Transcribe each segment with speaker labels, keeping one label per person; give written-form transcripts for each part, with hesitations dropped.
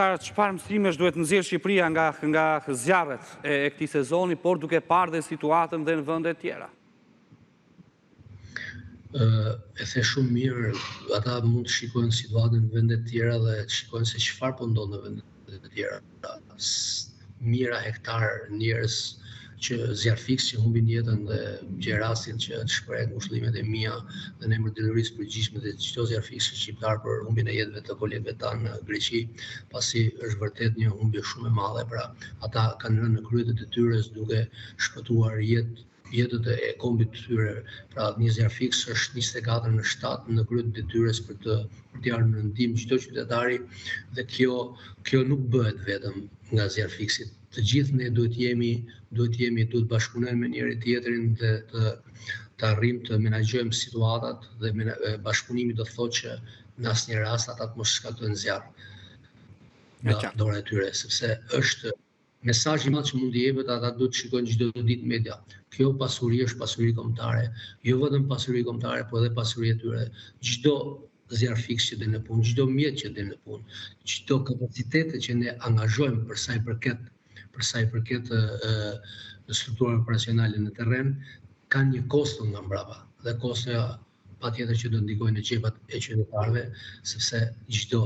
Speaker 1: Çfarë mësimesh duhet nxjerrë Shqipëria nga zjarret e këtij sezoni, por duke parë dhe situatën dhe në vende të tjera?
Speaker 2: E the shumë mirë, ata mund të shikojnë situatën në vende të tjera dhe të shikojnë se çfarë po ndodh në vende të tjera. Mijëra hektar njerëz që zjarrfiks që humbin jetën dhe që rastin që të shprehen ngushëllimet e mia dhe në emër të detyrisë përgjigjshme të çdo zjarrfiks shqiptar për humbjen e jetëve të kolegëve tanë në Greqi, pasi është vërtet një humbje shumë e madhe. Pra, ata kanë rënë në krye të detyrës duke shpëtuar jetët e kombit të tyre. Pra, një zjarrfiks është 24/7 në krye të detyrës për të ardhur në ndihmë çdo qytetari dhe kjo nuk bëhet vetëm nga zjarrfiksit. Të gjithë ne duhet bashkëpunojmë me njëri tjetrin dhe të arrijmë të menaxhojmë situatat dhe bashkëpunimi do të thotë që në asnjë rast ata të mos shkaktojnë zjarr nga dora e tyre, sepse është mesazhi i madh që mund të jepet, ata duhet të shikojnë çdo ditë media. Kjo pasuri është pasuri kombëtare, jo vetëm pasuri kombëtare, por edhe pasuri e tyre. Çdo zjarrfiks që del në punë, çdo mjet që del në punë, çdo kapacitete që ne angazhojmë për sa i përket strukturave operacionale në terren, kanë një kosto nga mbrapa dhe kostoja patjetër që do ndikojnë në xhepat e qytetarëve, sepse çdo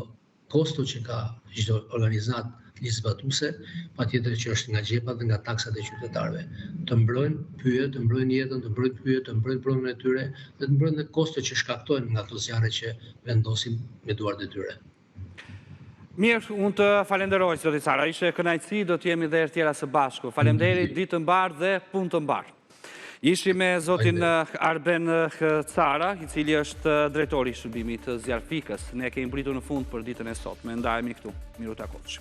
Speaker 2: kosto që ka çdo organizat ligjzbatuese, patjetër që është nga xhepat dhe nga taksat e qytetarëve. Të mbrojnë pyjet, të mbrojnë jetën, të mbrojnë pyjet, të mbrojnë pronën e tyre dhe të mbrojnë kosto që shkaktojnë nga ato zjarre që vendosin me duart e tyre.
Speaker 1: Mirë, unë të falenderoj, zoti Cara. Ishte kënaqësi, do të jemi dhe herë tjera së bashku. Faleminderit, ditë të mbarë dhe punë të mbarë. Ishim me zotin Arben Cara, i cili është drejtori i shërbimit zjarrfikës. Ne kemi mbritur në fund për ditën e sotme. Ndajemi këtu. Miru takosh.